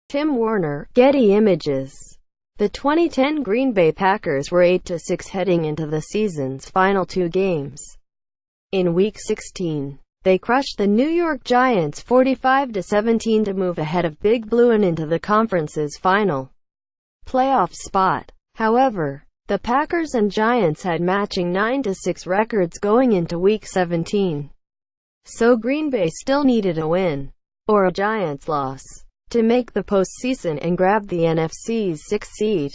Tim Warner, Getty Images. The 2010 Green Bay Packers were 8-6 heading into the season's final two games. In Week 16, they crushed the New York Giants 45-17 to move ahead of Big Blue and into the conference's final playoff spot. However, the Packers and Giants had matching 9-6 records going into Week 17. So Green Bay still needed a win, or a Giants loss, to make the postseason and grab the NFC's 6th seed.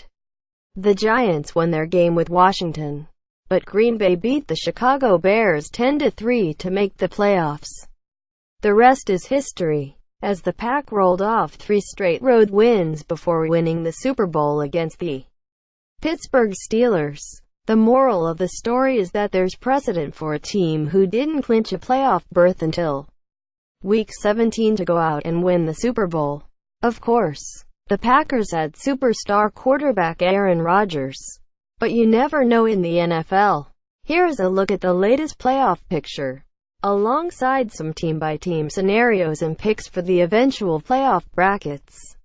The Giants won their game with Washington, but Green Bay beat the Chicago Bears 10-3 to make the playoffs. The rest is history, as the Pack rolled off 3 straight road wins before winning the Super Bowl against the Pittsburgh Steelers. The moral of the story is that there's precedent for a team who didn't clinch a playoff berth until Week 17 to go out and win the Super Bowl. Of course, the Packers had superstar quarterback Aaron Rodgers, but you never know in the NFL. Here's a look at the latest playoff picture, alongside some team-by-team scenarios and picks for the eventual playoff brackets.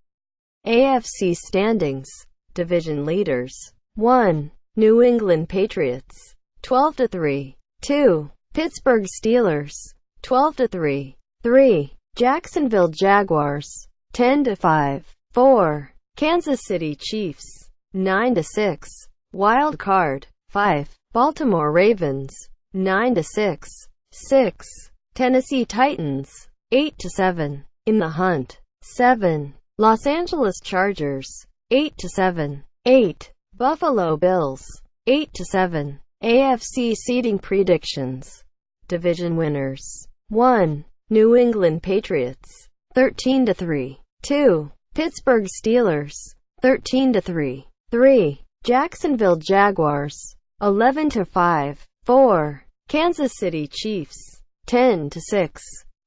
AFC standings. Division leaders. 1. New England Patriots, 12-3. 2. Pittsburgh Steelers, 12-3. 3. Jacksonville Jaguars, 10-5. 4. Kansas City Chiefs, 9-6. Wild card. 5. Baltimore Ravens, 9-6. 6. Tennessee Titans, 8-7. In the hunt. 7. Los Angeles Chargers, 8-7. 8. Buffalo Bills, 8-7. AFC seeding predictions. Division winners. 1. New England Patriots, 13-3. 2. Pittsburgh Steelers, 13-3. 3. Jacksonville Jaguars, 11-5. 4. Kansas City Chiefs, 10-6.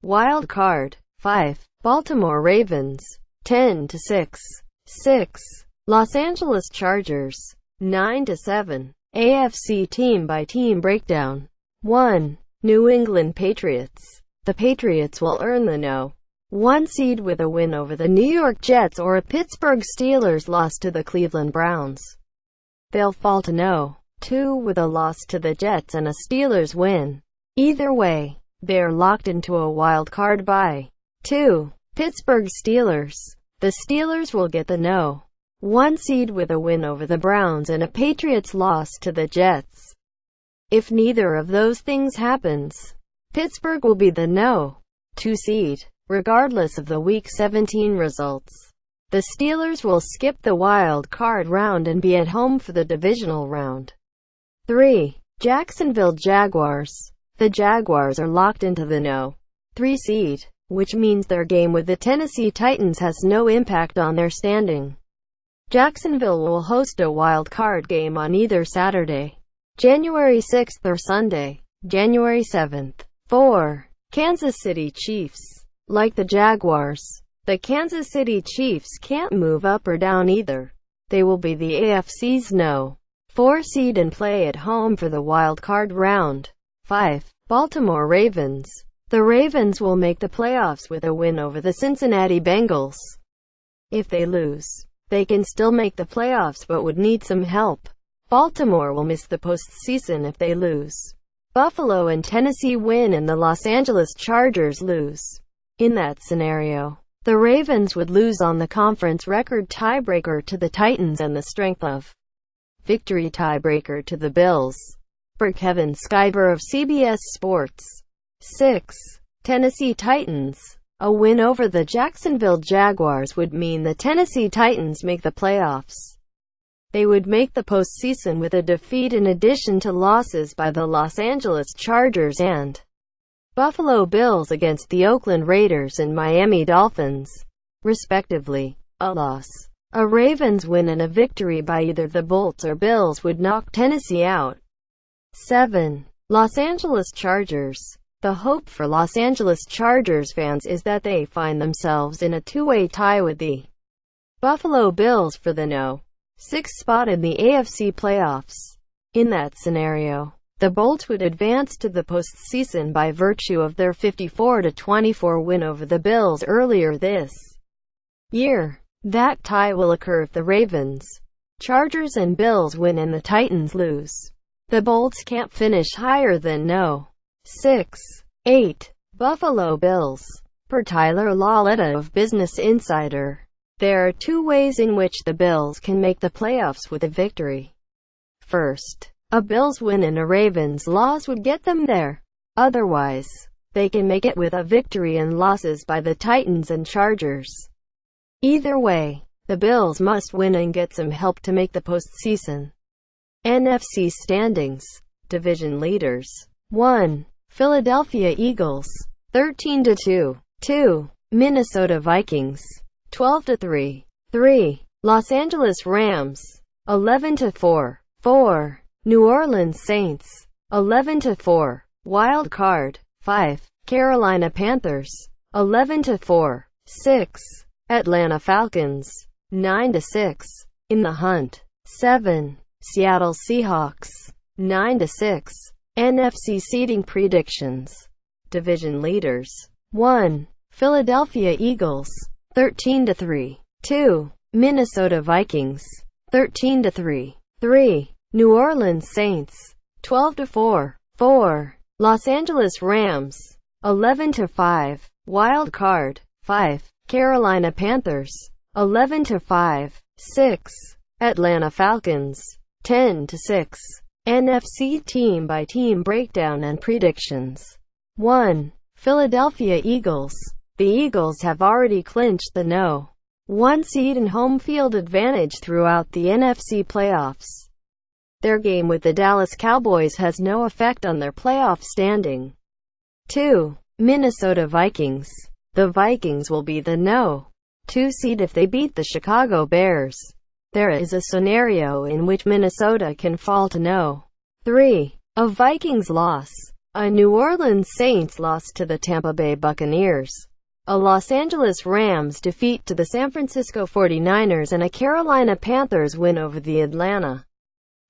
Wild card. 5. Baltimore Ravens, 10-6. 6. Los Angeles Chargers, 9-7. AFC team-by-team breakdown. 1. New England Patriots. The Patriots will earn the No. 1 seed with a win over the New York Jets or a Pittsburgh Steelers loss to the Cleveland Browns. They'll fall to No. 2 with a loss to the Jets and a Steelers win. Either way, they're locked into a wild card bye. 2. Pittsburgh Steelers. The Steelers will get the No. 1 seed with a win over the Browns and a Patriots loss to the Jets. If neither of those things happens, Pittsburgh will be the No. 2 seed, regardless of the Week 17 results. The Steelers will skip the wild card round and be at home for the divisional round. 3. Jacksonville Jaguars. The Jaguars are locked into the No. 3 seed, which means their game with the Tennessee Titans has no impact on their standing. Jacksonville will host a wild card game on either Saturday, January 6th or Sunday, January 7th. 4. Kansas City Chiefs. Like the Jaguars, the Kansas City Chiefs can't move up or down either. They will be the AFC's No. 4 seed and play at home for the wild card round. 5. Baltimore Ravens. The Ravens will make the playoffs with a win over the Cincinnati Bengals. If they lose, they can still make the playoffs but would need some help. Baltimore will miss the postseason if they lose. Buffalo and Tennessee win and the Los Angeles Chargers lose. In that scenario, the Ravens would lose on the conference record tiebreaker to the Titans and the strength of victory tiebreaker to the Bills. For Kevin Skyver of CBS Sports. 6. Tennessee Titans. A win over the Jacksonville Jaguars would mean the Tennessee Titans make the playoffs. They would make the postseason with a defeat in addition to losses by the Los Angeles Chargers and Buffalo Bills against the Oakland Raiders and Miami Dolphins, respectively. A loss, a Ravens win and a victory by either the Bolts or Bills would knock Tennessee out. 7. Los Angeles Chargers. The hope for Los Angeles Chargers fans is that they find themselves in a two-way tie with the Buffalo Bills for the No. 6 spot in the AFC playoffs. In that scenario, The Bolts would advance to the postseason by virtue of their 54-24 win over the Bills earlier this year. That tie will occur if the Ravens, Chargers and Bills win and the Titans lose. The Bolts can't finish higher than no. 6. 8. Buffalo Bills. Per Tyler Lauletta of Business Insider, there are two ways in which the Bills can make the playoffs with a victory. First, a Bills win and a Ravens loss would get them there. Otherwise, they can make it with a victory and losses by the Titans and Chargers. Either way, the Bills must win and get some help to make the postseason. NFC standings. Division leaders. 1. Philadelphia Eagles, 13-2. 2. Minnesota Vikings, 12-3. 3. Los Angeles Rams, 11-4. 4. New Orleans Saints, 11-4. Wild card. 5. Carolina Panthers, 11-4. 6. Atlanta Falcons, 9-6. In the hunt. 7. Seattle Seahawks, 9-6. NFC seeding predictions. Division leaders. 1. Philadelphia Eagles, 13-3. 2. Minnesota Vikings, 13-3. 3. New Orleans Saints, 12-4. 4. Los Angeles Rams, 11-5. Wild card. 5. Carolina Panthers, 11-5. 6. Atlanta Falcons, 10-6. NFC team by team breakdown and predictions. 1. Philadelphia Eagles. The Eagles have already clinched the No. 1 seed and home field advantage throughout the NFC playoffs. Their game with the Dallas Cowboys has no effect on their playoff standing. 2. Minnesota Vikings. The Vikings will be the No. 2 seed if they beat the Chicago Bears. There is a scenario in which Minnesota can fall to No. 3. A Vikings loss. A New Orleans Saints loss to the Tampa Bay Buccaneers. A Los Angeles Rams defeat to the San Francisco 49ers and a Carolina Panthers win over the Atlanta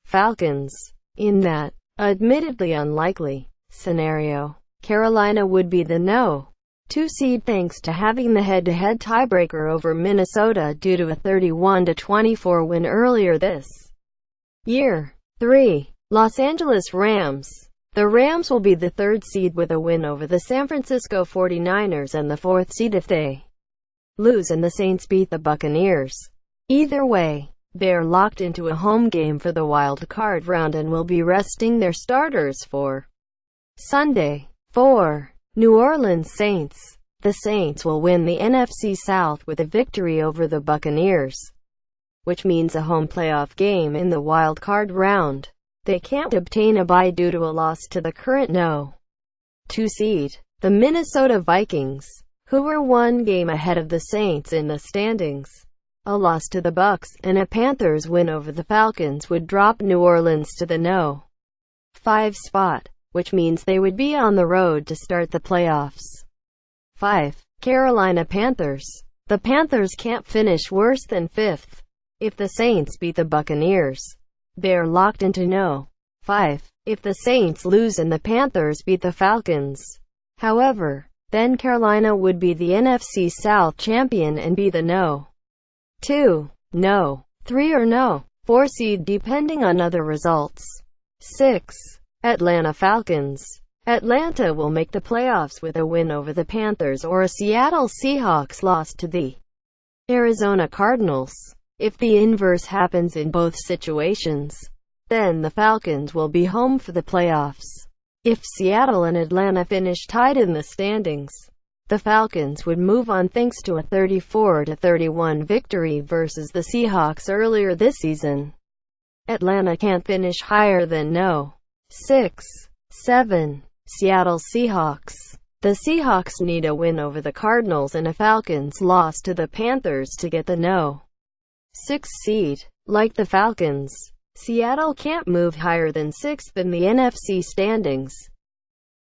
Falcons. In that, admittedly unlikely, scenario, Carolina would be the No. 2 seed thanks to having the head-to-head tiebreaker over Minnesota due to a 31-24 win earlier this year. 3. Los Angeles Rams. The Rams will be the 3rd seed with a win over the San Francisco 49ers and the 4th seed if they lose and the Saints beat the Buccaneers. Either way, they're locked into a home game for the wild card round and will be resting their starters for Sunday. 4. New Orleans Saints. The Saints will win the NFC South with a victory over the Buccaneers, which means a home playoff game in the wild card round. They can't obtain a bye due to a loss to the current No. 2 seed, the Minnesota Vikings, who were 1 game ahead of the Saints in the standings. A loss to the Bucs and a Panthers win over the Falcons would drop New Orleans to the No. 5 spot, which means they would be on the road to start the playoffs. 5. Carolina Panthers. The Panthers can't finish worse than 5th. If the Saints beat the Buccaneers, they're locked into No. 5. If the Saints lose and the Panthers beat the Falcons, however, then Carolina would be the NFC South champion and be the No. 2, No. 3 or No. 4 seed depending on other results. 6. Atlanta Falcons. Atlanta will make the playoffs with a win over the Panthers or a Seattle Seahawks loss to the Arizona Cardinals. If the inverse happens in both situations, then the Falcons will be home for the playoffs. If Seattle and Atlanta finish tied in the standings, the Falcons would move on thanks to a 34-31 victory versus the Seahawks earlier this season. Atlanta can't finish higher than No. 6. 7. Seattle Seahawks. The Seahawks need a win over the Cardinals and a Falcons loss to the Panthers to get the No. 6 seed. Like the Falcons, Seattle can't move higher than 6th in the NFC standings.